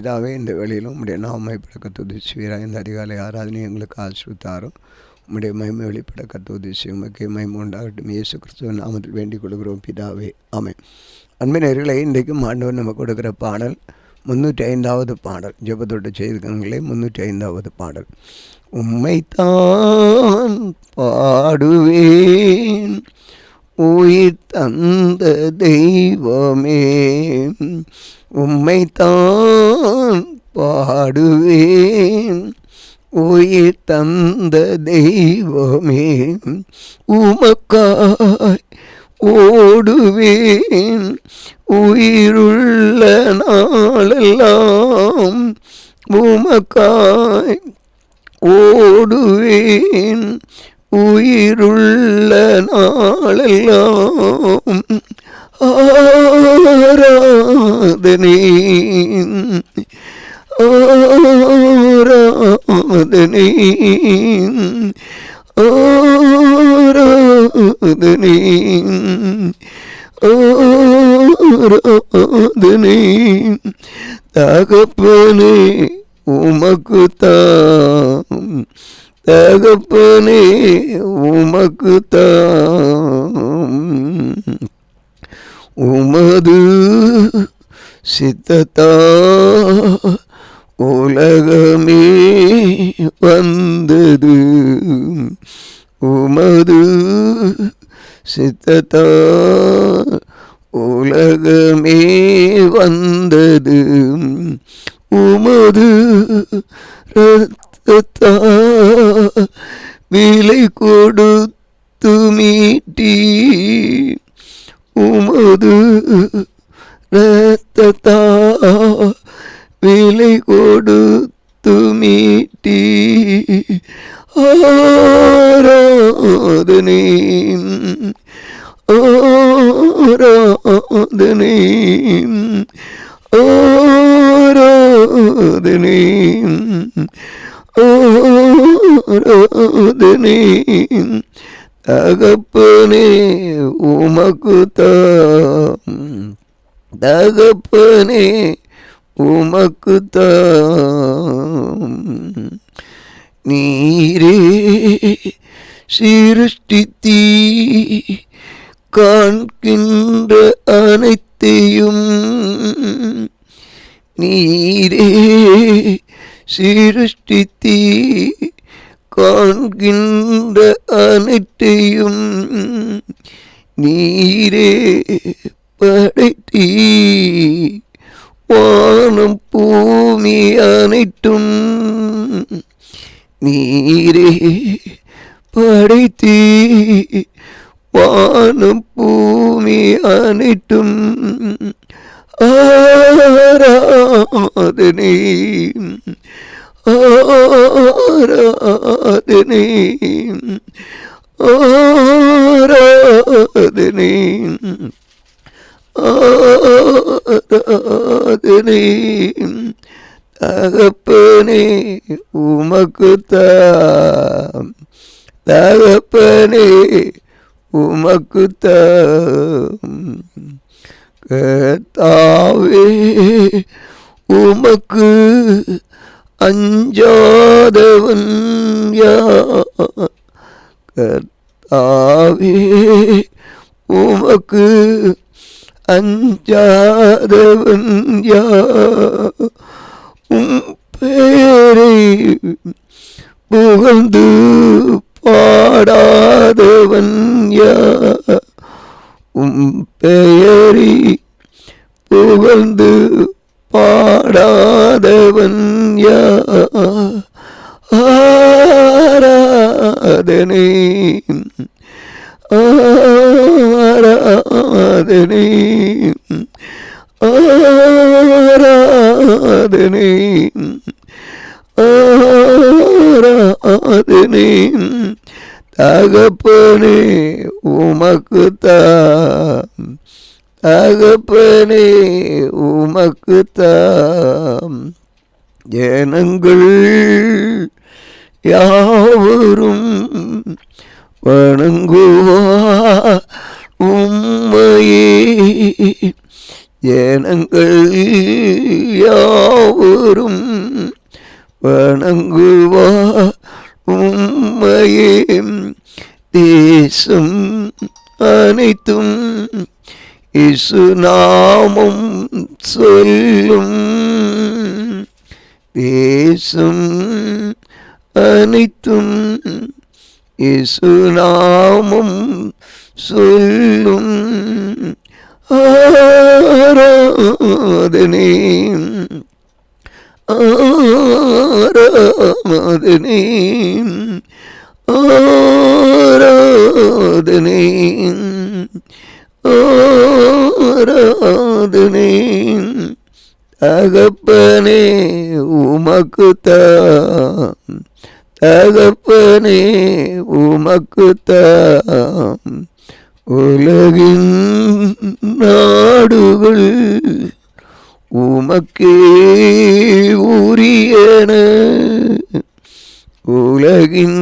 பிதாவே, இந்த வேளையிலும் உம்முடைய நாம கர்த்தருடைய இந்த அதிகாலை ஆராதனை எங்களுக்கு ஆசீர்வதித்தாரும். உம்முடைய மகிமை வெளிப்பட கர்த்தருடைய உமக்கே மகிமை உண்டாகட்டும். இயேசு கிறிஸ்துவின் நாமத்தில் வேண்டிக் கொள்கிறோம் பிதாவே, ஆமென். அன்பினர்களே, இன்றைக்கும் ஆண்டவர் நமக்கு கொடுக்கிற பாடல் 305வது பாடல். ஜெபத்தோடு செய்திருக்கங்களே 305வது பாடல். உம்மைத்தான் பாடுவேன் உயிர் தந்த தெய்வமே, உம்மைத்தான் பாடுவேன் உயிர் தந்த தெய்வமே, உமக்காய் ஓடுவேன் உயிருள்ள நாளெல்லாம், உமக்காய் ஓடுவேன் உயிருள்ள நாளெல்லாம். ஆராதனை ஆராதனை ஆராதனை ஆராதனை தகப்பனே உமக்குத்தான், தகப்பனே உமக்குத்தான், உமது சித்தத்தா உலகமே வந்தது, உமது சித்தத்தா உலகமே வந்தது, உமது இரத்தத்தா விலை கொடுத்து மீட்டி, உமது இரத்தத்தா விலை கொடுத்து மீட்டி, ஆராதனை ஆராதனை ஆராதனை ஆராதனை தகப்பனே உமக்குத்தான், தகப்பனே உமக்குத்தான். நீரே சிருஷ்டித்தீ காண்கின்ற அனைத்தையும், நீரே சிருஷ்டித்தீ காண்கின்ற அனைத்தையும், நீரே படைத்தீ வானம் பூமி அனைத்தும், நீரே படைத்தீ வானம் பூமி அனைத்தும். ஆராதனை ஆராதனை ஆராதனை ஆராதனை தகப்பனே உமக்குத்தான், தகப்பனே உமக்குத்தான். கர்த்தாவே உமக்கு அஞ்சாதவன் யார், கர்த்தாவே உமக்கு அஞ்சாதவன் யார், உம் பெயரை புகழ்ந்து பாடாதவன் யார், உம் பெயரை புகழ்ந்து பாடாதவன் யார், ஆராதனை ஆராதனை ஆராதனை ஆராதனை தகப்பனே உமக்குத்தான், தகப்பனே உமக்குத்தான். ஜனங்கள் யாவரும் வணங்குவார் உம்மையே, ஜனங்கள் யாவரும் வணங்குவார் உம்மையே. தேசம் அனைத்தும் இயேசு நாமம் சொல்லும். தேசம் அனைத்தும் இயேசு நாமம் சொல்லும். ஆராதனை ஆராதனை ஆராதனை ஆராதனை. தகப்பனே உமக்குத்தான், தகப்பனே உமக்குத்தான். உலகின் நாடுகள் உமக்கே உரியன. உலகின்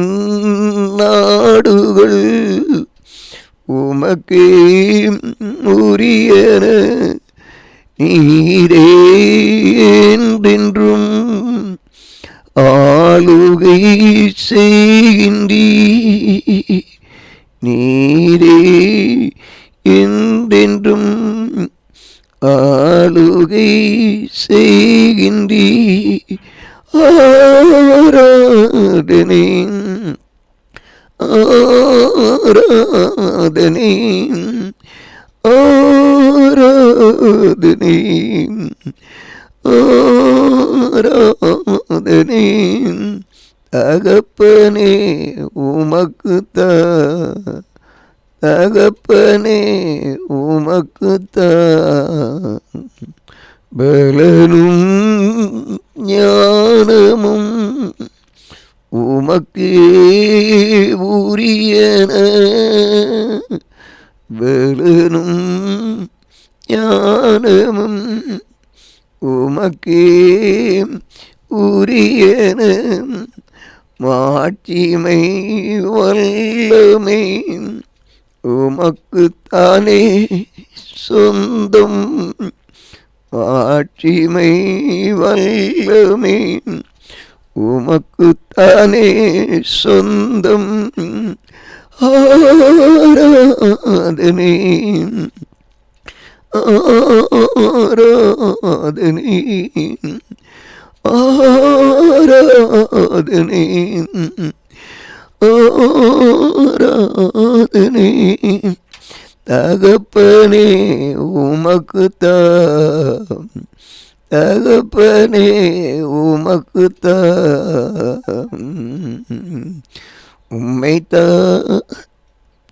நாடுகள் உமக்கே உரியன. நீரே என்றென்றும் ஆளுகை செய்கின்றீர். நீரே என்றென்றும் ஆளுகை செய்கின்றீர். ஆராதனை ஆராதனை ஆராதனை ஆராதனை. தகப்பனே உமக்குத்தான், தகப்பனே உமக்குத்தான். பலனும் ஞானமும் உமக்கே உரியன. பலனும் ஞானமும் உமக்கே உரியன. மாட்சிமை வல்லமை உமக்குத்தானே சொந்தம். மாட்சிமை வல்லமை உமக்குத்தானே சொந்தம். ஆராதனை ஆராதனை ஆராதனை ஆராதனை. தகப்பனே உமக்குத்தான், தகப்பனே உமக்குத்தான். உம்மைத்தான்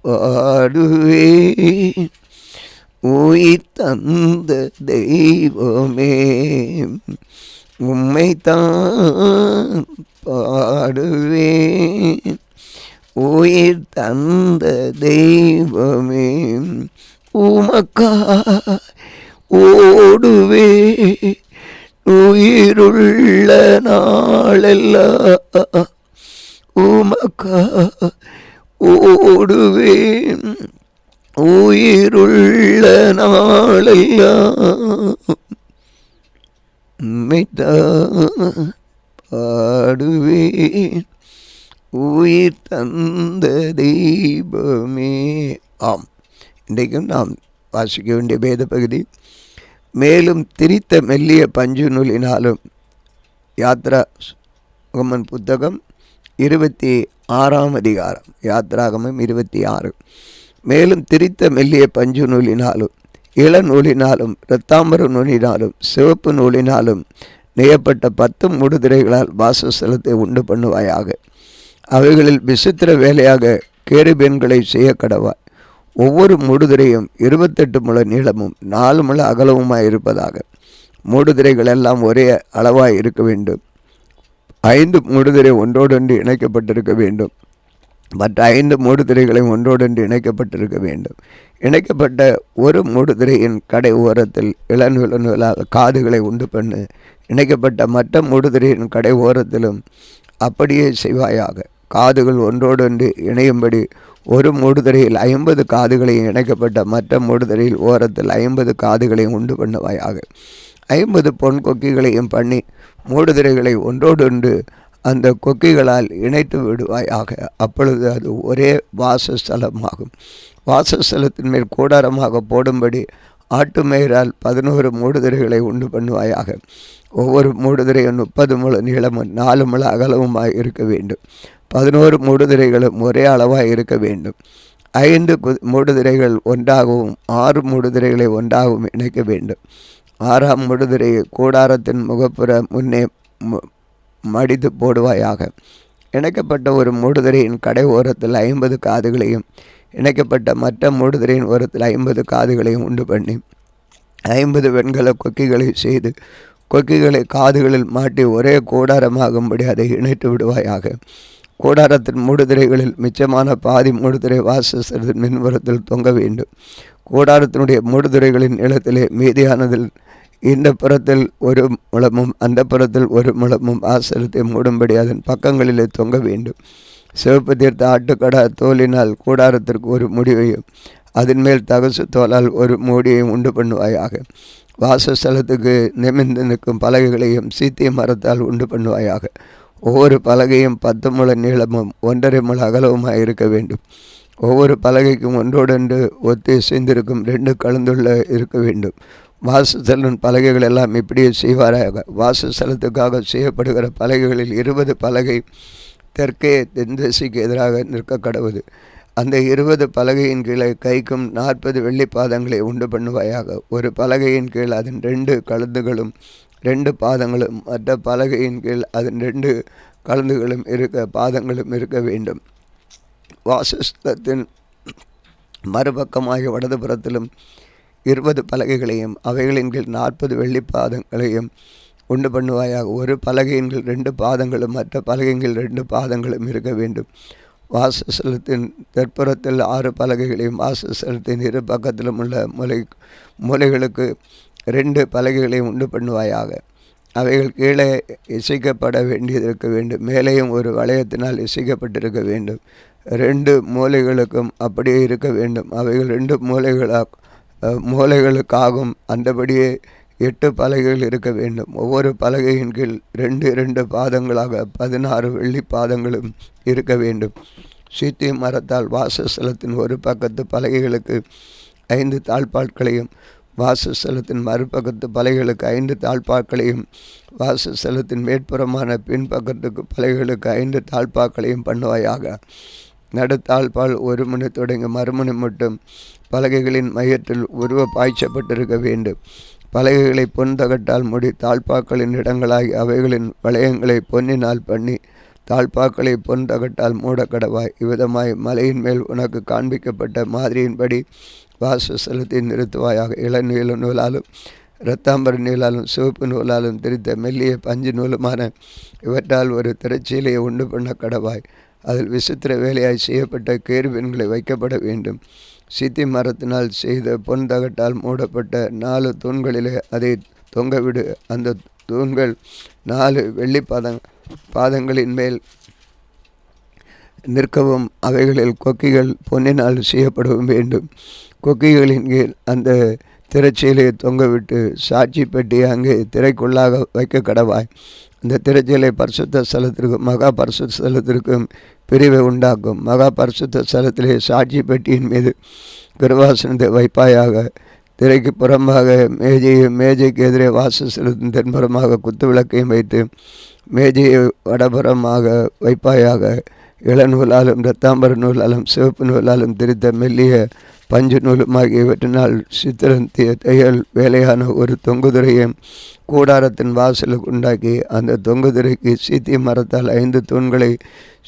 பாடுவேன் உயிர் தந்த தெய்வமே. உம்மைத்தான் பாடுவேன் உயிர் தந்த தெய்வமே. உமக்காய் ஓடுவே உயிருள்ள நாளெல்லாம். உமக்காய் ஓடுவேன் உயிருள்ள நாளெல்லாம். உம்மைத்தான் பாடுவேன் உயிர் தந்த தெய்வமே. ஆம், இன்றைக்கும் நாம் வாசிக்க வேண்டிய வேத பகுதி, மேலும் திரித்த மெல்லிய பஞ்சு நூலினாலும். யாத்ராகமம் புத்தகம் 26ஆம் அதிகாரம், யாத்ராகமம் 26. மேலும் திரித்த மெல்லிய பஞ்சு நூலினாலும் இளநூலினாலும் இரத்தாம்பர நூலினாலும் சிவப்பு நூலினாலும் நெய்யப்பட்ட 10 மூடுதிரைகளால் வாசஸ்தலத்தை உண்டு பண்ணுவாயாக. அவைகளில் விசித்திர வேலையாக கேருபீன்களை செய்ய கடவாய். ஒவ்வொரு மூடுதிரையும் 28 முழ நீளமும் 4 முழ அகலவுமாய் இருப்பதாக. மூடுதிரைகள் எல்லாம் ஒரே அளவாய் இருக்க வேண்டும். 5 மூடுதிரை ஒன்றோடொன்று இணைக்கப்பட்டிருக்க வேண்டும். மற்ற 5 மூடுதிரைகளை ஒன்றோடொன்று இணைக்கப்பட்டிருக்க வேண்டும். இணைக்கப்பட்ட ஒரு மூடுதிரையின் கடை ஓரத்தில் இளநூலால் காதுகளை உண்டு பண்ணு. இணைக்கப்பட்ட மற்ற மூடுதிரையின் கடை ஓரத்திலும் அப்படியே செய்வாயாக. காதுகள் ஒன்றோடொன்று இணையும்படி ஒரு மூடுதிரையில் 50 காதுகளையும் இணைக்கப்பட்ட மற்ற மூடுதிரையில் ஓரத்தில் 50 காதுகளையும் உண்டு பண்ணுவாயாக. 50 பொன் கொக்கிகளையும் பண்ணி மூடுதிரைகளை ஒன்றோடொன்று அந்த கொக்கிகளால் இணைத்து விடுவாயாக. அப்பொழுது அது ஒரே வாசஸ்தலமாகும். வாசஸ்தலத்தின் மேல் கூடாரமாக போடும்படி ஆட்டு மயிரால் 11 மூடுதிரைகளை உண்டு பண்ணுவாயாக. ஒவ்வொரு மூடுதிரையும் 30 முழ நீளமும் 4 முழ அகலமுமாய் இருக்க வேண்டும். 11 மூடுதிரைகளும் ஒரே அளவாய் இருக்க வேண்டும். 5 மூடுதிரைகள் ஒன்றாகவும் 6 மூடுதிரைகளை ஒன்றாகவும் இணைக்க வேண்டும். 6ஆம் மூடுதிரையை கூடாரத்தின் முகப்புற முன்னே மடித்து போடுவாயாக. இணைக்கப்பட்ட ஒரு மூடுதிரையின் கடை ஓரத்தில் 50 காதுகளையும் இணைக்கப்பட்ட மற்ற மூடுதிரையின் ஓரத்தில் 50 காதுகளையும் உண்டு பண்ணி 50 வெண்கல கொக்கிகளை செய்து கொக்கிகளை காதுகளில் மாட்டி ஒரே கூடாரமாகும்படி அதை இணைத்து விடுவாயாக. கூடாரத்தின் மூடுதிரைகளில் மிச்சமான பாதி மூடுதிரை வாசஸ்தலத்தின் மின்புறத்தில் தொங்க வேண்டும். கூடாரத்தினுடைய மூடுதிரைகளின் நிலத்திலே மீதியானதில் இந்த புறத்தில் 1 முழமும் அந்த புறத்தில் 1 முழமும் வாசஸ்தலத்தை மூடும்படி அதன் பக்கங்களிலே தொங்க வேண்டும். சிவப்பு தீர்த்த ஆட்டுக்கடா தோலினால் கூடாரத்திற்கு ஒரு முடிவையும் அதன் மேல் தகசு தோலால் ஒரு மூடியையும் உண்டு பண்ணுவாயாக. வாசஸ்தலத்துக்கு நிமிர்ந்து நிற்கும் பலகைகளையும் சீத்திய மரத்தால் உண்டு பண்ணுவாயாக. ஒவ்வொரு பலகையும் 10 முழ நீளமும் 1.5 முழ அகலவுமாய் இருக்க வேண்டும். ஒவ்வொரு பலகைக்கும் ஒன்றோடொன்று ஒத்து இசைந்திருக்கும் 2 கலந்துள்ள இருக்க வேண்டும். வாசஸ்தலன் பலகைகள் எல்லாம் இப்படியே செய்வாராக. வாசஸ்தலத்துக்காக செய்யப்படுகிற பலகைகளில் 20 பலகை தெற்கே தென் திசைக்கு எதிராக நிற்க கடவுது. அந்த 20 பலகையின் கீழே கைக்கும் 40 வெள்ளி பாதங்களை உண்டு பண்ணுவாயாக. ஒரு பலகையின் கீழ் அதன் 2 கழுந்துகளும் 2 பாதங்களும் மற்ற பலகையின் கீழ் அதன் 2 கழுந்துகளும் பாதங்களும் இருக்க வேண்டும். வாசஸ்தலத்தின் மறுபக்கமாக வடதுபுறத்திலும் 20 பலகைகளையும் அவைகளின் கீழ் 40 வெள்ளி பாதங்களையும் உண்டு பண்ணுவாயாக. ஒரு பலகையின் கீழ் 2 பாதங்களும் மற்ற பலகையின் கீழ் 2 பாதங்களும் இருக்க வேண்டும். வாசஸ்தலத்தின் தெற்புறத்தில் 6 பலகைகளையும் வாசஸ்தலத்தின் இரு பக்கத்திலும் உள்ள மூலைகளுக்கு 2 பலகைகளையும் உண்டு பண்ணுவாயாக. அவைகள் கீழே இசைக்கப்பட வேண்டியது இருக்க வேண்டும். மேலேயும் ஒரு வளையத்தினால் இசைக்கப்பட்டிருக்க வேண்டும். 2 மூலைகளுக்கும் அப்படியே இருக்க வேண்டும். அவைகள் 2 மூலைகளுக்காகவும் அந்தபடியே 8 பலகைகள் இருக்க வேண்டும். ஒவ்வொரு பலகையின் கீழ் 2 பாதங்களாக 16 வெள்ளி பாதங்களும் இருக்க வேண்டும். சீத்திய மரத்தால் வாசஸ்தலத்தின் ஒரு பக்கத்து பலகைகளுக்கு 5 தாழ்பாட்களையும் வாசஸ்தலத்தின் மறுபக்கத்து பலகைகளுக்கு 5 தாழ்பாக்களையும் வாசஸ்தலத்தின் மேற்புறமான பின்பக்கத்துக்கு பலகைகளுக்கு 5 தாழ்பாக்களையும் பண்ணுவாயாக. நடுத்தாழ்பால் 1 முனை தொடங்கி மறுமுனை மட்டும் பலகைகளின் மையத்தில் உருவ பாய்ச்சப்பட்டிருக்க வேண்டும். பலகைகளை பொன் தகட்டால் மூடி தாழ்பாக்களின் இடங்களாகி அவைகளின் வளையங்களை பொன்னினால் பண்ணி தாழ்பாக்களை பொன் தகட்டால் மூடக்கடவாய். இவ்விதமாய் மலையின் மேல் உனக்கு காண்பிக்கப்பட்ட மாதிரியின்படி வாசஸ்தலத்தை நிறுத்துவாயாக. இளநீல நூலாலும் இரத்தாம்பர நூலாலும் சிவப்பு நூலாலும் திரித்த மெல்லிய பஞ்சு நூலுமான இவற்றால் ஒரு திரைச்சீலையை உண்டு பண்ண கடவாய். அதில் விசித்திர வேலையாய் செய்யப்பட்ட கேருபீன்களை வைக்கப்பட வேண்டும். சீத்தி மரத்தினால் செய்த பொன் தகட்டால் மூடப்பட்ட 4 தூண்களிலே அதை தொங்கவிடு. அந்த தூண்கள் 4 வெள்ளி பாதங்களின் மேல் நிற்கவும் அவைகளில் கொக்கிகள் பொன்னினால் செய்யப்படவும் வேண்டும். கொக்கிகளின் கீழ் அந்த திரைச்சீலையை தொங்கவிட்டு சாட்சி பெட்டியை அங்கே திரைக்குள்ளாக வைக்க கடவாய். அந்த திரைச்சீலை பரிசுத்த ஸ்தலத்திற்கும் மகா பரிசுத்த ஸ்தலத்திற்கும் பிரிவை உண்டாக்கும். மகா பரிசுத்த ஸ்தலத்திலே சாட்சி பெட்டியின் மீது கிருபாசனத்தை வைப்பாயாக. திரைக்கு புறமாக மேஜைக்கு எதிரே வாசஸ்தலத்தின் தென்புறமாக குத்து விளக்கையும் வைத்து மேஜையை வடபுறமாக வைப்பாயாக. இளநூலாலும் இரத்தாம்பர நூலாலும் சிவப்பு நூலாலும் திரித்த மெல்லிய பஞ்சு நூலும் ஆகியவற்றினால் சித்திரத்திய தையல் வேலையான ஒரு தொங்குதுரையும் கூடாரத்தின் வாசலுக்கு உண்டாக்கி அந்த தொங்குதுரைக்கு சீத்திய மரத்தால் 5 தூண்களை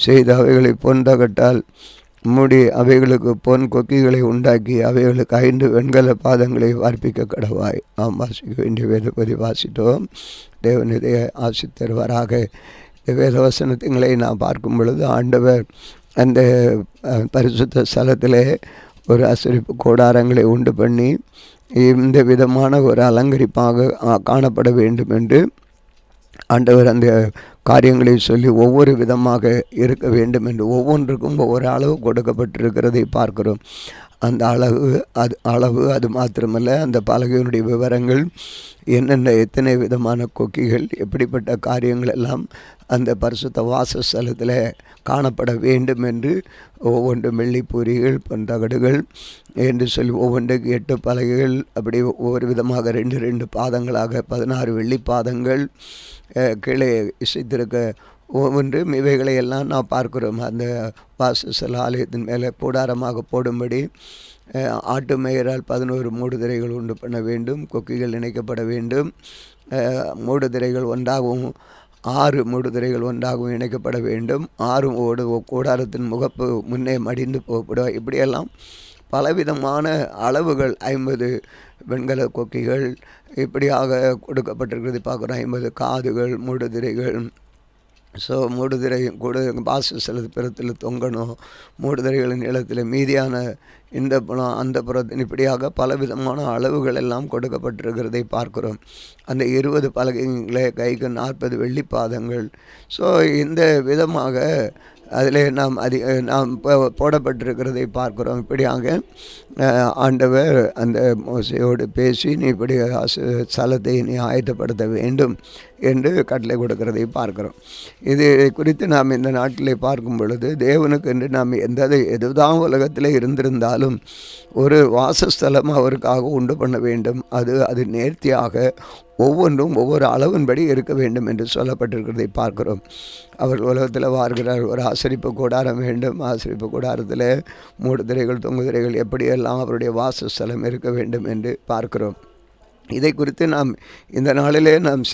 செய்து அவைகளை பொன் தகட்டால் மூடி அவைகளுக்கு பொன் கொக்கிகளை உண்டாக்கி அவைகளுக்கு 5 வெண்கல பாதங்களை வார்ப்பிக்க கடவாய். நாம் வாசிக்க வேண்டிய வேதபதி வாசித்தோம். தேவன் இதை ஆசித்தருவாராக. இந்த வேதவசனங்களை நாம் பார்க்கும் பொழுது ஆண்டவர் அந்த பரிசுத்த ஸ்தலத்திலே ஒரு அசுரிப்பு கூடாரங்களை உண்டு பண்ணி இந்த விதமான ஒரு அலங்கரிப்பாக காணப்பட வேண்டும் என்று ஆண்டவர் அந்த காரியங்களை சொல்லி ஒவ்வொரு விதமாக இருக்க வேண்டும் என்று ஒவ்வொன்றுக்கும் ஒவ்வொரு அளவு கொடுக்கப்பட்டிருக்கிறதை பார்க்கிறோம். அந்த அளவு அது மாத்திரமல்ல, அந்த பலகையினுடைய விவரங்கள் என்னென்ன எத்தனை விதமான கொக்கிகள் எப்படிப்பட்ட காரியங்கள் எல்லாம் அந்த பரிசுத்த வாசஸ்தலத்தில் காணப்பட வேண்டும் என்று ஒவ்வொன்றும் வெள்ளிப்பூரிகள் தகடுகள் என்று சொல்லி ஒவ்வொன்றுக்கு 8 பலகைகள், அப்படி ஒவ்வொரு விதமாக 2 பாதங்களாக 16 வெள்ளி பாதங்கள் கீழே இசைத்திருக்க ஒவ்வொன்றும் இவைகளை எல்லாம் நாம் பார்க்கிறோம். அந்த வாசஸ்தல ஆலயத்தின் மேலே கூடாரமாக போடும்படி ஆட்டு மேயரால் 11 மூடுதிரைகள் உண்டு பண்ண வேண்டும். கொக்கிகள் இணைக்கப்பட வேண்டும். மூடுதிரைகள் ஒன்றாகவும் 6 மூடுதிரைகள் ஒன்றாகவும் இணைக்கப்பட வேண்டும். 6 கூடாரத்தின் முகப்பு முன்னே மடிந்து போகப்படும். இப்படியெல்லாம் பலவிதமான அளவுகள் 50 வெண்கல கொக்கிகள் இப்படியாக கொடுக்கப்பட்டிருக்கிறது பார்க்குறோம். 50 காதுகள், மூடுதிரைகள். ஸோ மூடுதிரை வாசஸ்தல பிறத்தில் தொங்கணும். மூடுதிரைகளின் நிலத்தில் மீதியான இந்த புறம் அந்த புறத்தின் இப்படியாக பலவிதமான அளவுகள் எல்லாம் கொடுக்கப்பட்டிருக்கிறதை பார்க்கிறோம். அந்த 20 பலகைகளே கைக்கு 40 வெள்ளி பாதங்கள். ஸோ இந்த விதமாக அதில் நாம் போடப்பட்டிருக்கிறதை பார்க்கிறோம். இப்படியாக ஆண்டவர் அந்த மோசையோடு பேசி, நீ இப்படி ஸ்தலத்தை நீ ஆயத்தப்படுத்த வேண்டும் என்று கட்டளை கொடுக்கிறதை பார்க்கிறோம். இது குறித்து நாம் இந்த நாட்டிலே பார்க்கும் பொழுது, தேவனுக்கு என்று நாம் எதுதான் உலகத்தில் இருந்திருந்தாலும் ஒரு வாசஸ்தலம் அவருக்காக உண்டு பண்ண வேண்டும். அது நேர்த்தியாக ஒவ்வொன்றும் ஒவ்வொரு அளவின்படி இருக்க வேண்டும் என்று சொல்லப்பட்டிருக்கிறதை பார்க்கிறோம். அவர் உலகத்தில் வாழ்கிறார். ஒரு ஆசரிப்பு கூடாரம் வேண்டும். ஆசரிப்பு கூடாரத்தில் மூடுதிரைகள், தொங்குதிரைகள் எப்படியெல்லாம் அவருடைய வாசஸ்தலம் இருக்க வேண்டும் என்று பார்க்கிறோம். இதை குறித்து நாம் இந்த நாளிலே நாம்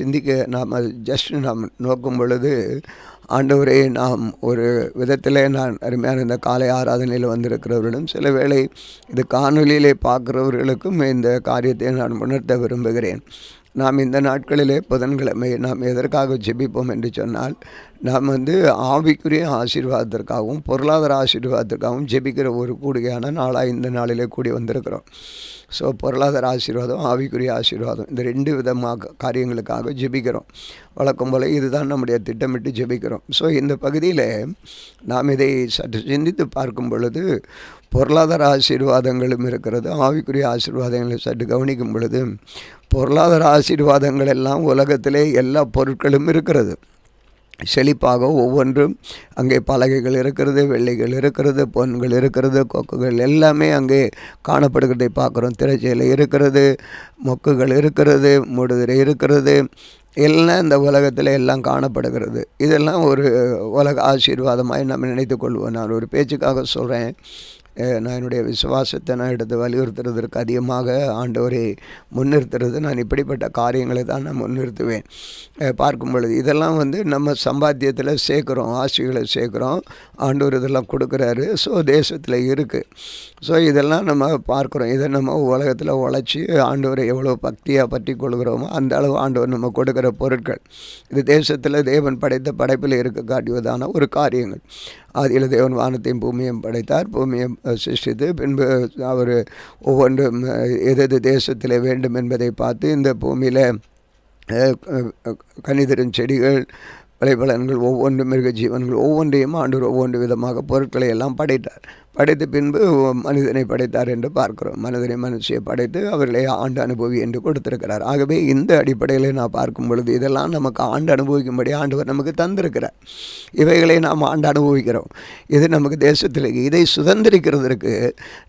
நாம் நோக்கும் பொழுது, ஆண்டவரை நாம் ஒரு விதத்தில் நான் அருமையான இந்த காலை ஆராதனையில் வந்திருக்கிறவர்களும் சில வேளை இது காணொலியிலே பார்க்குறவர்களுக்கும் இந்த காரியத்தை நான் உணர்த்த விரும்புகிறேன். நாம் இந்த நாட்களிலே புதன்கிழமை நாம் எதற்காக ஜெபிப்போம் என்று சொன்னால், நாம் ஆவிக்குரிய ஆசீர்வாதத்திற்காகவும் பொருளாதார ஆசீர்வாதத்திற்காகவும் ஜெபிக்கிற ஒரு கூடுகையான நாளாக இந்த நாளிலே கூடி வந்திருக்கிறோம். ஸோ பொருளாதார ஆசீர்வாதம், ஆவிக்குரிய ஆசீர்வாதம், இந்த 2 விதமாக காரியங்களுக்காக ஜெபிக்கிறோம். வழக்கம் போல் இதுதான் நம்முடைய திட்டமிட்டு ஜெபிக்கிறோம். ஸோ இந்த பகுதியில் நாம் இதை சற்று சிந்தித்து பார்க்கும் பொழுது, பொருளாதார ஆசீர்வாதங்களும் இருக்கிறது, ஆவிக்குரிய ஆசீர்வாதங்களை சற்று கவனிக்கும் பொழுது, பொருளாதார ஆசீர்வாதங்கள் எல்லாம் உலகத்திலே எல்லா பொருட்களும் இருக்கிறது. செழிப்பாக ஒவ்வொன்றும் அங்கே பலகைகள் இருக்கிறது, வெள்ளிகள் இருக்கிறது, பொன்கள் இருக்கிறது, கொக்குகள் எல்லாமே அங்கே காணப்படுகிறதை பார்க்குறோம். திரைச்சீலை இருக்கிறது, மொக்குகள் இருக்கிறது, மூடுதிரை இருக்கிறது, எல்லாம் இந்த உலகத்தில் எல்லாம் காணப்படுகிறது. இதெல்லாம் ஒரு உலக ஆசீர்வாதமாக நம்ம நினைத்து கொள்வோம். நான் ஒரு பேச்சுக்காக சொல்கிறேன். நான் என்னுடைய விசுவாசத்தை நான் எடுத்து வலியுறுத்துறதற்கு அதிகமாக ஆண்டவரை முன்னிறுத்துறது, நான் இப்படிப்பட்ட காரியங்களை தான் நான் முன்னிறுத்துவேன். பார்க்கும் பொழுது இதெல்லாம் நம்ம சம்பாத்தியத்தில் சேர்க்குறோம், ஆசைகளை சேர்க்குறோம். ஆண்டவர் இதெல்லாம் கொடுக்குறாரு. ஸோ தேசத்தில் இருக்குது. ஸோ இதெல்லாம் நம்ம பார்க்குறோம். இதை நம்ம உலகத்தில் உழைச்சி ஆண்டவரை எவ்வளோ பக்தியாக பற்றி கொள்கிறோமோ அந்த அளவு ஆண்டவர் நம்ம கொடுக்குற பொருட்கள். இது தேசத்தில் தேவன் படைத்த படைப்பில் இருக்க காட்டுவதான ஒரு காரியங்கள். ஆதியில் தேவன் வானத்தையும் பூமியையும் படைத்தார். பூமியை சிருஷ்டித்து பின்பு அவர் ஒவ்வொன்றும் எது தேசத்தில் வேண்டும் என்பதை பார்த்து இந்த பூமியில் கனிதரும் செடிகள், விளைபலன்கள், ஒவ்வொன்று மிருக ஜீவன்கள் ஒவ்வொன்றையும் ஆண்டவர் ஒவ்வொன்று விதமாக பொருட்களை எல்லாம் படைத்தார். படைத்த பின்பு மனிதனை படைத்தார் என்று பார்க்கிறோம். மனுஷியை படைத்து அவர்களை ஆண்டு அனுபவி என்று கொடுத்திருக்கிறார். ஆகவே இந்த அடிப்படையில் நான் பார்க்கும் பொழுது இதெல்லாம் நமக்கு ஆண்டு அனுபவிக்கும்படி ஆண்டவர் நமக்கு தந்திருக்கிறார். இவைகளை நாம் ஆண்டு அனுபவிக்கிறோம். இது நமக்கு தேசத்தில் இதை சுதந்திரிக்கிறதற்கு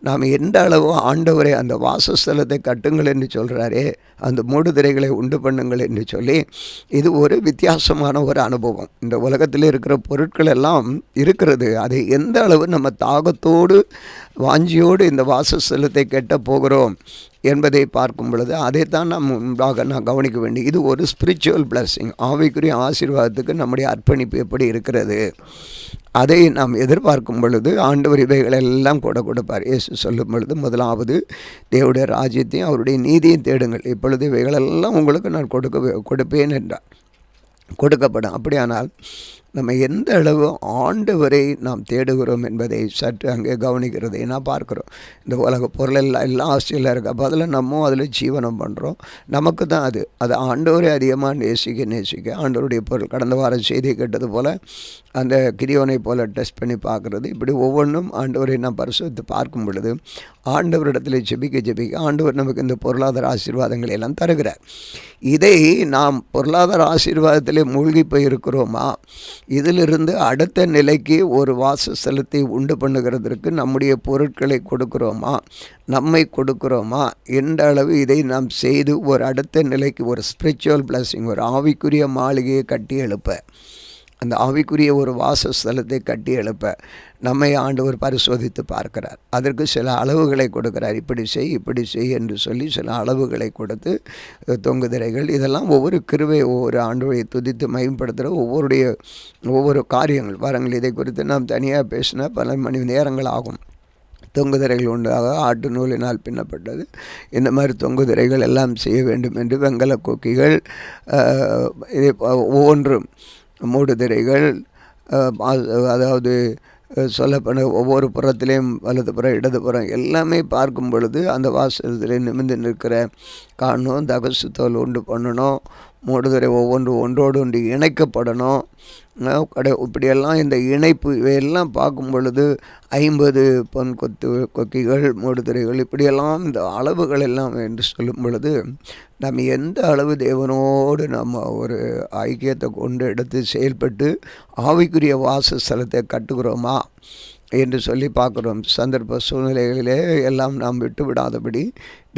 நாம் எந்த அளவு ஆண்டவரை அந்த வாசஸ்தலத்தை கட்டுங்கள் என்று சொல்கிறாரே, அந்த மூடுதிரைகளை உண்டு பண்ணுங்கள் என்று சொல்லி, இது ஒரு வித்தியாசமான ஒரு அனுபவம். இந்த உலகத்தில் இருக்கிற பொருட்கள் எல்லாம் இருக்கிறது. அதை எந்த அளவு நம்ம தாகத்தோடு வாஞ்சியோடு இந்த வாசஸ்தலத்தை கட்ட போகிறோம் என்பதை பார்க்கும் பொழுது அதைத்தான் நான் கவனிக்க வேண்டும். இது ஒரு ஸ்பிரிச்சுவல் பிளஸிங், ஆவிக்குரிய ஆசீர்வாதத்துக்கு நம்முடைய அர்ப்பணிப்பு எப்படி இருக்கிறது, அதை நாம் எதிர்பார்க்கும் பொழுது ஆண்டவர் இவைகளெல்லாம் கொடுப்பார். இயேசு சொல்லும் பொழுது, முதலாவது தேவனுடைய ராஜ்யத்தையும் அவருடைய நீதியையும் தேடுங்கள், இப்பொழுது இவைகளெல்லாம் உங்களுக்கு நான் கொடுப்பேன் என்றார். கொடுக்கப்படும். அப்படியானால் நம்ம எந்த அளவு ஆண்டவரை நாம் தேடுகிறோம் என்பதை சற்று அங்கே கவனிக்கிறதை நான் பார்க்குறோம். இந்த உலக பொருள் எல்லாம் ஆஸ்திரேலியா இருக்குது. அப்போ அதில் நம்ம அதில் ஜீவனம் பண்ணுறோம். நமக்கு தான் அது ஆண்டவரை அதிகமாக நேசிக்க ஆண்டவருடைய பொருள். கடந்த வாரம் செய்தி கேட்டது போல் அந்த கிரியோனை போல் டெஸ்ட் பண்ணி பார்க்குறது, இப்படி ஒவ்வொன்றும் ஆண்டவரை நாம் பரிசோதித்து பார்க்கும் பொழுது ஆண்டவரிடத்தில் ஜெபிக்க ஆண்டவர் நமக்கு இந்த பொருளாதார ஆசீர்வாதங்களை எல்லாம் தருகிறார். இதை நாம் பொருளாதார ஆசீர்வாதத்திலே மூழ்கி போயிருக்கிறோமா? இதிலிருந்து அடுத்த நிலைக்கு ஒரு வாசஸ்தலத்தை உண்டு பண்ணுகிறதற்கு நம்முடைய பொருட்களை கொடுக்கிறோமா, நம்மை கொடுக்கிறோமா என்ற அளவு இதை நாம் செய்து ஒரு அடுத்த நிலைக்கு ஒரு ஸ்பிரிச்சுவல் பிளஸிங், ஒரு ஆவிக்குரிய மாளிகையை கட்டி எழுப்ப, அந்த ஆவிக்குரிய ஒரு வாசஸ்தலத்தை கட்டி எழுப்ப நம்மை ஆண்டவர் பரிசோதித்து பார்க்கிறார். அதற்கு சில அளவுகளை கொடுக்கிறார். இப்படி செய் என்று சொல்லி சில அளவுகளை கொடுத்து, தொங்குதிரைகள் இதெல்லாம் ஒவ்வொரு கிருபை, ஒவ்வொரு ஆண்டவரை துதித்து மகிமைப்படுத்துகிற ஒவ்வொரு காரியங்கள் வரங்கள். இதை குறித்து நாம் தனியாக பேசினா பல மணி நேரங்கள் ஆகும். தொங்குதிரைகள் உண்டாக ஆட்டு நூலினால் பின்னப்பட்டது, இந்த மாதிரி தொங்குதிரைகள் எல்லாம் செய்ய வேண்டும் என்று வெங்கல கொக்கிகள், இதை ஒவ்வொன்றும் மூடுதிரைகள், அதாவது சொல்லப்பட ஒவ்வொரு புறத்திலையும் வலதுபுறம் இடதுபுறம் எல்லாமே பார்க்கும் பொழுது அந்த வாசலத்தில் நிமிர்ந்து நிற்கிற காணணும். தகசு தோல் உண்டு பண்ணணும். மூடுதிரை ஒன்றோடு ஒன்று இணைக்கப்படணும். இப்படியெல்லாம் இந்த இணைப்பு இவையெல்லாம் பார்க்கும் பொழுது 50 பொன் கொக்கிகள், மூடுதிரைகள், இப்படியெல்லாம் இந்த அளவுகள் எல்லாம் என்று சொல்லும் பொழுது நம்ம எந்த அளவு தேவனோடு நம்ம ஒரு ஐக்கியத்தை கொண்டு எடுத்து செயல்பட்டு ஆவிக்குரிய வாசஸ்தலத்தை கட்டுகிறோமா என்று சொல்லி பார்க்குறோம். சந்தர்ப்ப சூழ்நிலைகளிலே எல்லாம் நாம் விட்டு விடாதபடி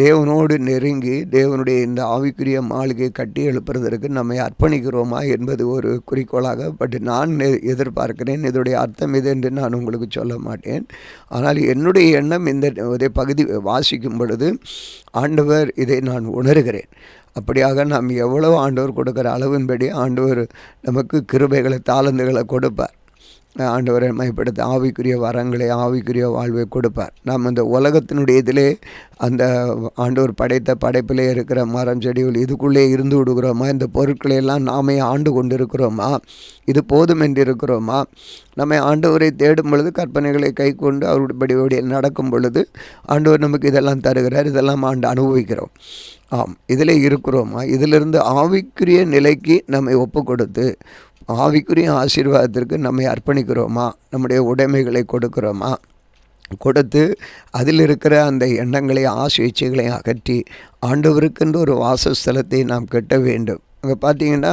தேவனோடு நெருங்கி தேவனுடைய இந்த ஆவிக்குரிய மாளிகை கட்டி எழுப்புறதற்கு நம்மை அர்ப்பணிக்கிறோமா என்பது ஒரு குறிக்கோளாக நான் எதிர்பார்க்கிறேன். இதோடைய அர்த்தம் இது என்று நான் உங்களுக்கு சொல்ல மாட்டேன். ஆனால் என்னுடைய எண்ணம் இதை பகுதி வாசிக்கும் பொழுது ஆண்டவர் இதை நான் உணர்கிறேன். அப்படியாக நாம் எவ்வளவு ஆண்டவர் கொடுக்குற அளவின்படி ஆண்டவர் நமக்கு கிருபைகளை, தாளந்துகளை கொடுப்பார். ஆண்டவரை மைப்படுத்த ஆவிக்குரிய வரங்களை, ஆவிக்குரிய வாழ்வை கொடுப்பார். நாம் அந்த உலகத்தினுடைய இதிலே அந்த ஆண்டவர் படைத்த படைப்பிலே இருக்கிற மரம் செடிகள் இதுக்குள்ளே இருந்து விடுகிறோமா? இந்த பொருட்களை எல்லாம் நாமே ஆண்டு கொண்டு இருக்கிறோமா? இது போதும் என்று இருக்கிறோமா? நம்மை ஆண்டவரை தேடும் பொழுது, கற்பனைகளை கை கொண்டு அவருடைய நடக்கும் பொழுது ஆண்டவர் நமக்கு இதெல்லாம் தருகிறார். இதெல்லாம் ஆண்டு அனுபவிக்கிறோம். ஆம், இதில் இருக்கிறோமா? இதிலிருந்து ஆவிக்குரிய நிலைக்கு நம்மை ஒப்பு கொடுத்து ஆவிக்குரிய ஆசீர்வாதத்திற்கு நம்மை அர்ப்பணிக்கிறோமா? நம்முடைய உடைமைகளை கொடுத்து அதில் இருக்கிற அந்த எண்ணங்களை, ஆசை இச்சைகளை அகற்றி ஆண்டவருக்கென்று ஒரு வாசஸ்தலத்தை நாம் கட்ட வேண்டும். அங்கே பார்த்தீங்கன்னா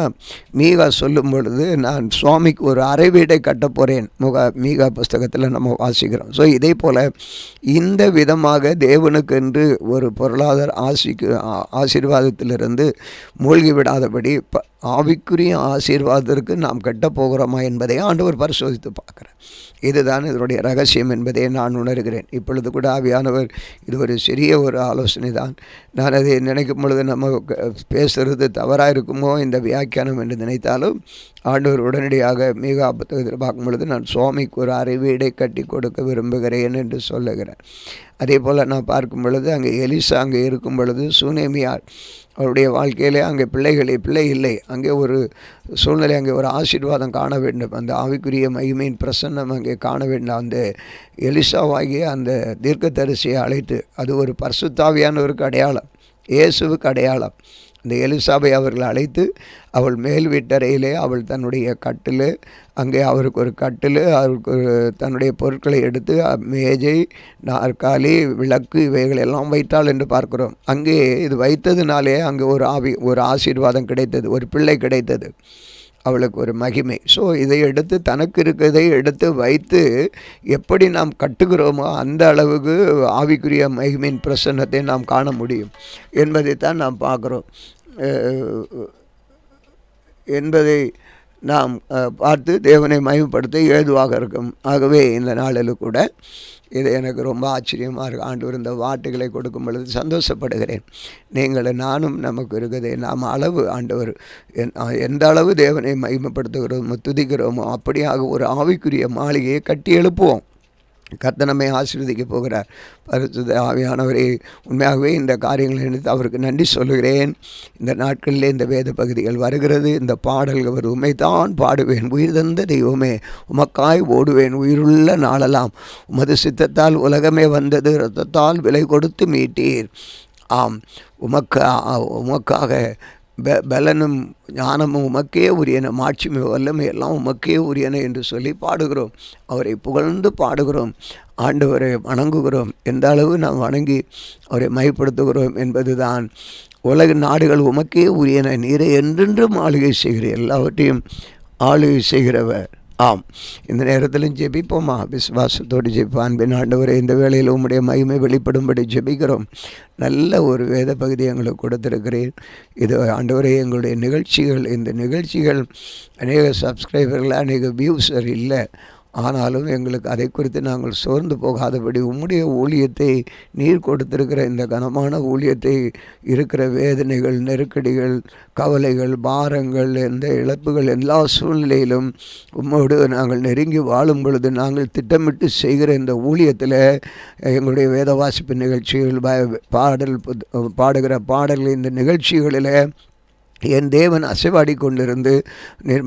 மீகா சொல்லும் பொழுது, நான் சுவாமிக்கு ஒரு அறை வீடை கட்ட போகிறேன் மீகா புஸ்தகத்தில் நம்ம வாசிக்கிறோம். ஸோ இதே போல் இந்த விதமாக தேவனுக்கென்று ஒரு பொருளாதார ஆசீர்வாதத்திலிருந்து மூழ்கி விடாதபடி ஆவிக்குரிய ஆசீர்வாதத்திற்கு நாம் கட்டப் போகிறோமா என்பதை ஆண்டவர் பரிசோதித்து பார்க்குறேன். இதுதான் இதனுடைய ரகசியம் என்பதை நான் உணர்கிறேன். இப்பொழுது கூட ஆவியானவர், இது ஒரு சிறிய ஒரு ஆலோசனை தான். நான் அதை நினைக்கும் பொழுது நம்ம பேசுகிறது தவறாக இருக்குமோ இந்த வியாக்கியானம் என்று நினைத்தாலும் ஆண்டவர் உடனடியாக மீகா புத்தகத்தில் பார்க்கும் பொழுது, நான் சுவாமிக்கு ஒரு அறை வீடை கட்டி கொடுக்க விரும்புகிறேன் என்று சொல்லுகிறேன். அதே போல் நான் பார்க்கும் பொழுது அங்கே எலிசா அங்கே இருக்கும் பொழுது சூனேமியார் அவருடைய வாழ்க்கையிலே அங்கே பிள்ளை இல்லை. அங்கே ஒரு சூழ்நிலை, அங்கே ஒரு ஆசீர்வாதம் காண வேண்டும். அந்த ஆவிக்குரிய மகிமையின் பிரசன்னம் அங்கே காண வேண்டும். அந்த எலிசாவாகிய அந்த தீர்க்கதரிசியை அழைத்து, அது ஒரு பரிசுத்தாவியானவருக்கு அடையாளம், இயேசுவுக்கு அடையாளம். அந்த எலிசாபை அவர்கள் அழைத்து அவள் மேல் வீட்டறையிலே அவள் தன்னுடைய கட்டில், அங்கே அவருக்கு ஒரு கட்டில், அவருக்கு ஒரு தன்னுடைய பொருட்களை எடுத்து மேஜை, நாற்காலி, விளக்கு இவைகள் எல்லாம் வைத்தாள் என்று பார்க்கிறோம். அங்கே இது வைத்ததுனாலே அங்கே ஒரு ஆசீர்வாதம் கிடைத்தது, ஒரு பிள்ளை கிடைத்தது, அவளுக்கு ஒரு மகிமை. ஸோ இதை எடுத்து, தனக்கு இருக்கிறதை எடுத்து வைத்து எப்படி நாம் கட்டுகிறோமோ அந்த அளவுக்கு ஆவிக்குரிய மகிமையின் பிரசன்னத்தை நாம் காண முடியும் என்பதைத்தான் நாம் பார்க்குறோம் என்பதை நாம் பார்த்து தேவனை மகிமைப்படுத்த ஏதுவாக இருக்கும். ஆகவே இந்த நாளில் கூட இது எனக்கு ரொம்ப ஆச்சரியமாக இருக்குது. ஆண்டவர் இந்த வார்த்தைகளை கொடுக்கும் பொழுது சந்தோஷப்படுகிறேன். நீங்களும் நானும் நமக்கு இருக்குது, நாம் அளவு ஆண்டவர் எந்த அளவு தேவனை மகிமைப்படுத்துகிறோமோ, துதிக்கிறோமோ அப்படியாக ஒரு ஆவிக்குரிய மாளிகையை கட்டி எழுப்புவோம். கர்த்தர் நம்மை ஆசீர்வதிக்க போகிறார். பரிசுத்த ஆவியானவரே, உண்மையாகவே இந்த காரியங்களை நினைத்து அவருக்கு நன்றி சொல்லுகிறேன். இந்த நாட்களிலே இந்த வேத பகுதிகள் வருகிறது, இந்த பாடல்கள் வரும். உம்மைத்தான் பாடுவேன், உயிர் தந்த தெய்வமே, உமக்காய் ஓடுவேன் உயிருள்ள நாளெல்லாம். உமது சித்தத்தால் உலகமே வந்தது, இரத்தத்தால் விலை கொடுத்து மீட்டீர். ஆம், உமக்காக பலனும் ஞானமும் உமக்கே உரியன, மாட்சிமை வல்லமை எல்லாம் உமக்கே உரியன என்று சொல்லி பாடுகிறோம். அவரை புகழ்ந்து பாடுகிறோம், ஆண்டவரை வணங்குகிறோம். எந்த அளவு நாம் வணங்கி அவரை மையப்படுத்துகிறோம் என்பதுதான். உலக நாடுகள் உமக்கே உரியன, நீரை என்றென்றும் ஆளுகை செய்கிறீர், எல்லாவற்றையும் ஆளுகை செய்கிறவர். ஆம், இந்த நேரத்திலும் ஜெபிப்போமா? விசுவாசத்தோடு ஜெபிப்போம். அன்பின் ஆண்டவரே, இந்த வேளையில் உம்முடைய மகிமை வெளிப்படும்படி ஜெபிக்கிறோம். நல்ல ஒரு வேத பகுதி எங்களுக்கு கொடுத்திருக்கிறேன். இது ஆண்டவரே, எங்களுடைய நிகழ்ச்சிகள், இந்த நிகழ்ச்சிகள் அநேக சப்ஸ்கிரைபர்கள், அநேக வியூஸர் இல்லை. ஆனாலும் எங்களுக்கு அதை குறித்து நாங்கள் சோர்ந்து போகாதபடி உம்முடைய ஊழியத்தை, நீர் கொடுத்திருக்கிற இந்த கனமான ஊழியத்தை, இருக்கிற வேதனைகள், நெருக்கடிகள், கவலைகள், பாரங்கள், எந்த இழப்புகள், எல்லா சூழ்நிலையிலும் உம்மோடு நாங்கள் நெருங்கி வாழும் பொழுது நாங்கள் திட்டமிட்டு செய்கிற இந்த ஊழியத்தில் எங்களுடைய வேத வாசிப்பு நிகழ்ச்சிகள், பாடுகிற பாடல்கள், இந்த நிகழ்ச்சிகளில் என் தேவன் அசைவாடி கொண்டிருந்து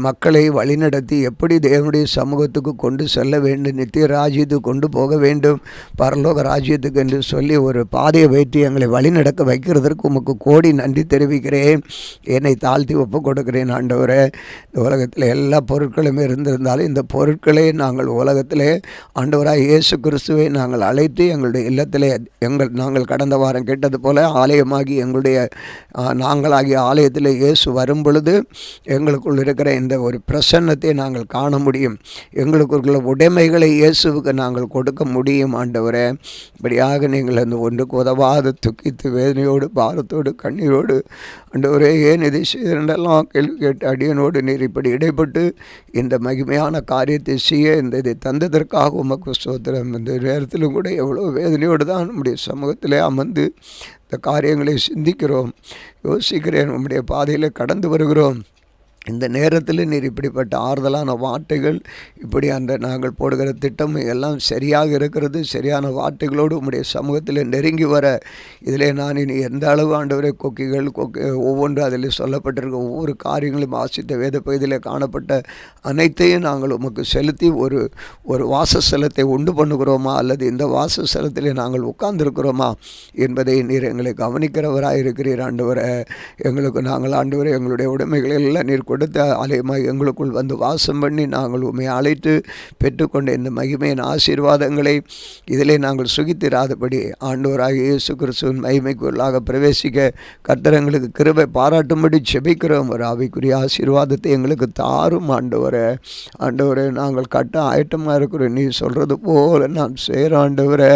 மக்களை வழிநடத்தி எப்படி தேவனுடைய சமூகத்துக்கு கொண்டு செல்ல வேண்டும், நித்திய ராஜ்யத்துக்கு கொண்டு போக வேண்டும், பரலோக ராஜ்யத்துக்கு என்று சொல்லி ஒரு பாதையை வைத்து எங்களை வழிநடக்க வைக்கிறதற்கு உமக்கு கோடி நன்றி தெரிவிக்கிறேன். என்னை தாழ்த்தி ஒப்பு கொடுக்கிறேன். ஆண்டவரே, இந்த உலகத்தில் எல்லா பொருட்களும் இருந்திருந்தாலும் இந்த பொருட்களை நாங்கள் உலகத்திலே ஆண்டவராக இயேசு கிறிஸ்துவை நாங்கள் அழைத்து எங்களுடைய இல்லத்திலே நாங்கள் கடந்த வாரம் கேட்டது போல ஆலயமாகி எங்களுடைய நாங்களாகிய ஆலயத்தில் இயேசு வரும் பொழுது எங்களுக்குள் இருக்கிற இந்த ஒரு பிரசன்னத்தை நாங்கள் காண முடியும். எங்களுக்குள்ள உடைமைகளை இயேசுவுக்கு நாங்கள் கொடுக்க முடியும். ஆண்டவரே, இப்படியாக நீங்கள் அந்த ஒன்றுக்கு உதவாத துக்கித்து வேதனையோடு பாரத்தோடு கண்ணீரோடு ஆண்டவரே ஏன் இதை செய்தெல்லாம் கேள்வி கேட்டு அடியனோடு நீர் இப்படி இடைப்பட்டு இந்த மகிமையான காரியத்தை செய்ய இதை தந்ததற்காக உமக்கு ஸ்தோத்திரம். இந்த நேரத்திலும் கூட எவ்வளோ வேதனையோடு தான் நம்முடைய சமூகத்திலே அமர்ந்து இந்த காரியங்களை சிந்திக்கிறோம், யோசிக்கிறேன், நம்முடைய பாதையில் கடந்து வருகிறோம். இந்த நேரத்தில் நீர் இப்படிப்பட்ட ஆறுதலான வார்த்தைகள், இப்படி அந்த நாங்கள் போடுகிற திட்டம் எல்லாம் சரியாக இருக்கிறது. சரியான வார்த்தைகளோடு உம்முடைய சமூகத்தில் நெருங்கி வர இதிலே நான் இனி எந்த அளவு ஆண்டவரே ஒவ்வொன்று அதில் சொல்லப்பட்டிருக்க ஒவ்வொரு காரியங்களும் வாசித்த வேத பகுதியில் காணப்பட்ட அனைத்தையும் நாங்கள் உமக்கு செலுத்தி ஒரு வாசஸ்தலத்தை உண்டு பண்ணுகிறோமா, அல்லது இந்த வாசஸ்தலத்தில் நாங்கள் உட்கார்ந்துருக்கிறோமா என்பதை நீர் எங்களை கவனிக்கிறவராக இருக்கிறீர். ஆண்டவரை, எங்களுக்கு நாங்கள் ஆண்டவரை எங்களுடைய உடைமைகளை எல்லாம் நீர் கொடுத்த ஆலயமாக எங்களுக்குள் வந்து வாசம் பண்ணி நாங்கள் உண்மை அழைத்து பெற்றுக்கொண்ட இந்த மகிமையின் ஆசீர்வாதங்களை இதிலே நாங்கள் சுகித்திராதபடி ஆண்டவராக இயேசு கிறிஸ்துவின் மகிமைக்குள்ளாக பிரவேசிக்க கர்த்தர் எங்களுக்கு கிருபை பாராட்டும்படி செபிக்கிறோம். ஒரு ஆவிக்குரிய ஆசீர்வாதத்தை எங்களுக்கு தாரும் ஆண்டவரே. ஆண்டவரே, நாங்கள் கட்ட ஆயட்டமாக இருக்கிறோம். நீ சொல்கிறது போல நான் செய்கிற ஆண்டவரே.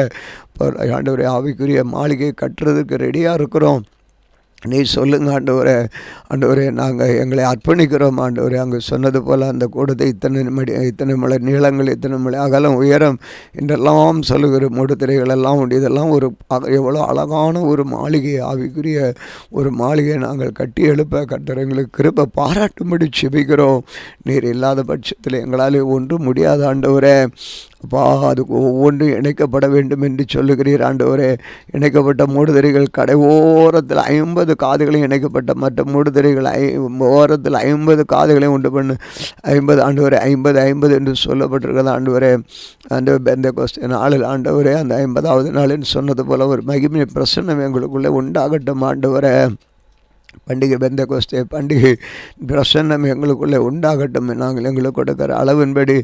ஆண்டவரே, ஆவிக்குரிய மாளிகை கட்டுறதுக்கு ரெடியாக இருக்கிறோம். நீ சொல்லுங்க ஆண்டவரே. ஆண்டவரே, நாங்கள் எங்களை அர்ப்பணிக்கிறோம் ஆண்டவரே. அங்கே சொன்னது போல் அந்த கூடத்தை இத்தனை மலை நீளங்கள், இத்தனை மலை அகலம், உயரம் என்றெல்லாம் சொல்லுகிற மூடுதிரைகளெல்லாம் உண்டு. இதெல்லாம் எவ்வளோ அழகான ஒரு மாளிகை, ஆவிக்குரிய ஒரு மாளிகையை நாங்கள் கட்டி எழுப்ப கர்த்தர் எங்களுக்கு கிருபை பாராட்டும்படி செபிக்கிறோம். நீர் இல்லாத பட்சத்தில் எங்களால் ஒன்றும் முடியாத ஆண்டவரே. அப்பா, அதுக்கு ஒவ்வொன்றும் இணைக்கப்பட வேண்டும் என்று சொல்லுகிறீர் ஆண்டவரே. இணைக்கப்பட்ட மூடுதிரைகள் கடை ஓரத்தில் 50 காதுகளையும் இணைக்கப்பட்ட மற்ற மூடுதிரைகள் ஓரத்தில் 50 காதுகளையும் உண்டு பண்ணு. 50 ஆண்டவரே, 50 என்று சொல்லப்பட்டிருக்கிறது ஆண்டவரே. அந்த பெந்தெகோஸ்தே நாளில் ஆண்டவரே, அந்த 50வது நாளில் சொன்னது போல ஒரு மகிமை பிரசன்னம் எங்களுக்குள்ளே உண்டாகட்டும் ஆண்டவரே. பண்டிகை பெந்தெகோஸ்தே பண்டிகை பிரசன்னம் எங்களுக்குள்ளே உண்டாகட்டும். நாங்கள் எங்களுக்கு கொடுக்கிற அளவின்படி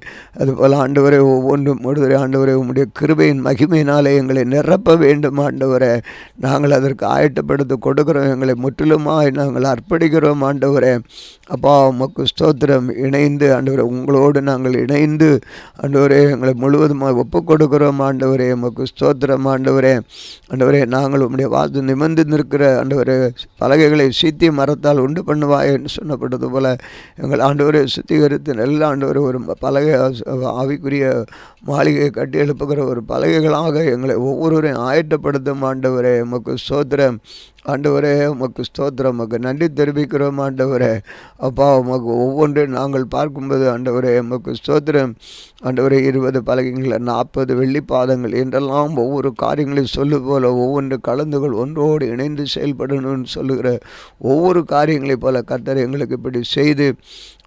அதுபோல் ஆண்டவரே ஒவ்வொன்றும் மூடுதிரை ஆண்டவரே உம்முடைய கிருபையின் மகிமையினாலே எங்களை நிரப்ப வேண்டும் ஆண்டவரே. நாங்கள் அதற்கு ஆயத்தப்படுத்தி கொடுக்கிறோம். எங்களை முற்றிலுமாய் நாங்கள் அர்ப்பணிக்கிறோம் ஆண்டவரே. அப்பா, உமக்கு ஸ்தோத்திரம். இணைந்து ஆண்டவரே, உங்களோடு நாங்கள் இணைந்து ஆண்டவரே எங்களை முழுவதுமாக ஒப்பு கொடுக்கிறோம் ஆண்டவரே. உமக்கு ஸ்தோத்திரம் ஆண்டவரே. ஆண்டவரே, நாங்கள் உம்முடைய வாசு நிமிர்ந்து நிற்கிற ஆண்டவரே பலகைகளை சீத்திய மரத்தால் உண்டு பண்ணுவாய் என்று சொன்னப்பட்டது போல எங்கள் ஆண்டவரை சுத்திகரித்து நல்ல ஆண்டவரை ஒரு பலகை, ஆவிக்குரிய மாளிகையை கட்டி எழுப்புகிற ஒரு பலகைகளாக எங்களை ஒவ்வொருவரையும் ஆயத்தப்படுத்தும் ஆண்டவரே. உமக்கு ஸ்தோத்திரம். ஆண்டவரே உமக்கு ஸ்தோத்திரம், உமக்கு நன்றி தெரிவிக்கிறோம் ஆண்டவரே. அப்பா உமக்கு ஒவ்வொன்றையும் நாங்கள் பார்க்கும்போது ஆண்டவரே உமக்கு ஸ்தோத்திரம். ஆண்டவரே 20 பலகைகள் 40 வெள்ளி பாதங்கள் என்றெல்லாம் ஒவ்வொரு காரியங்களையும் சொல்லு போல ஒவ்வொன்று கலந்துகள் ஒன்றோடு இணைந்து செயல்படணும்னு சொல்லுகிற ஒவ்வொரு காரியங்களைப் போல கர்த்தர் எங்களுக்கு இப்படி செய்து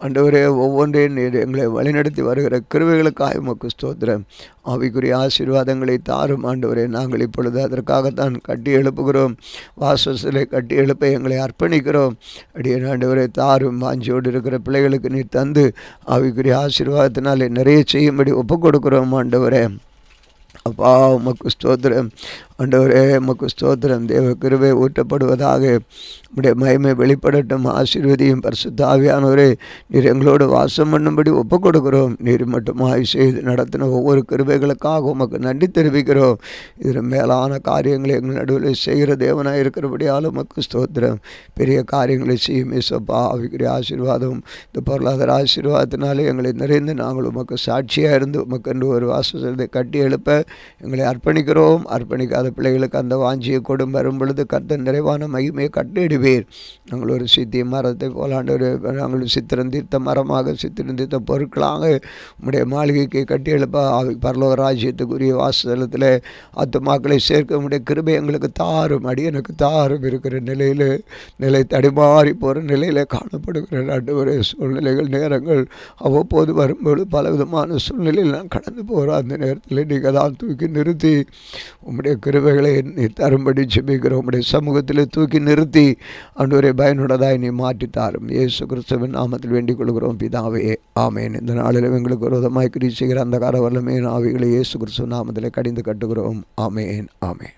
ஆண்டவரே ஒவ்வொன்றையும் நீர் எங்களை வழிநடத்தி வருகிற கிருபைகளுக்காக உமக்கு ஸ்தோத்திரம். ஆவிக்குரிய ஆசீர்வாதங்களை தாரும் ஆண்டவரே. நாங்கள் இப்பொழுது அதற்காகத்தான் கட்டி எழுப்புகிறோம். வாசலை கட்டி எழுப்ப எங்களை அர்ப்பணிக்கிறோம். அடியே ஆண்டவரே தாரும். வாஞ்சியோடு இருக்கிற பிள்ளைகளுக்கு நீர் தந்து ஆவிக்குரிய ஆசீர்வாதத்தினாலே நிறைய செய்யும்படி ஒப்புக் கொடுக்கிறோம் ஆண்டவரே. அப்பா உமக்கு ஸ்தோத்திரம் ஆண்டவரே, உமக்கு ஸ்தோத்திரம். தேவ கிருபை ஊற்றப்படுவதாக, உம்முடைய மகிமை வெளிப்படட்டும். ஆசீர்வதியும் பரிசுத்த ஆவியானவரே, நீர் எங்களோடு வாசம் பண்ணும்படி ஒப்புக் கொடுக்கிறோம். நீர் மட்டுமாய் செய்து நடத்தின ஒவ்வொரு கிருபைகளுக்காக உமக்கு நன்றி தெரிவிக்கிறோம். இதில் மேலான காரியங்களை எங்கள் நடுவில் செய்கிற தேவனாக இருக்கிறபடியால் உமக்கு ஸ்தோத்திரம். பெரிய காரியங்களை செய்யும் இயேசுப்பா. ஆவிக்குரிய ஆசீர்வாதம், இந்த பொருளாதார ஆசீர்வாதத்தினாலே எங்களை நிறைந்து நாங்கள் உமக்கு சாட்சியாக இருந்து உமக்கென்று ஒரு வாசலை கட்டி எழுப்ப எங்களை அர்ப்பணிக்கிறோம். அர்ப்பணிக்காத பிள்ளைகளுக்கு அந்த வாஞ்சியை கொடும் வரும் பொழுது கர்த்தர் நிறைவான மகிமையை கட்டிடுவீர். நாங்கள் ஒரு சித்திய மரத்தை போலாண்டு நாங்கள் சித்திரந்தீர்த்த மரமாக சித்திரந்தீர்த்த பொருட்களாக உம்முடைய மாளிகைக்கு கட்டி எழுப்ப பரலோக ராஜ்யத்துக்குரிய வாசலத்தில் ஆத்துமாக்களை சேர்க்க உம்முடைய கிருபை எங்களுக்கு தாரும். அடியனுக்கு தாரும். இருக்கிற நிலை தடுமாறி போகிற நிலையில் காணப்படுகிற நடுவரை சூழ்நிலைகள் நேரங்கள் அவ்வப்போது வரும்பொழுது பலவிதமான சூழ்நிலையில் நான் கடந்து போகிறோம். அந்த நேரத்தில் நீங்கள் தான் தூக்கி நிறுத்தி உம்முடைய கிருபைகளை தரும்படி ஜெபிக்கிறோம். உம்முடைய சமூகத்தில் தூக்கி நிறுத்தி ஆண்டவரே பயனுள்ளதாய் நீ மாற்றித்தாரும். இயேசு கிறிஸ்துவின் நாமத்தில் வேண்டிக் கொள்கிறோம் பிதாவே, ஆமேன். இந்த நாளில் எங்களுக்கு விரோதமாய் கிரியை செய்கிற அந்த வல்லமையின் ஆவிகளை இயேசு கிறிஸ்துவின் நாமத்தில் கடிந்து கட்டுகிறோம். ஆமேன், ஆமேன்.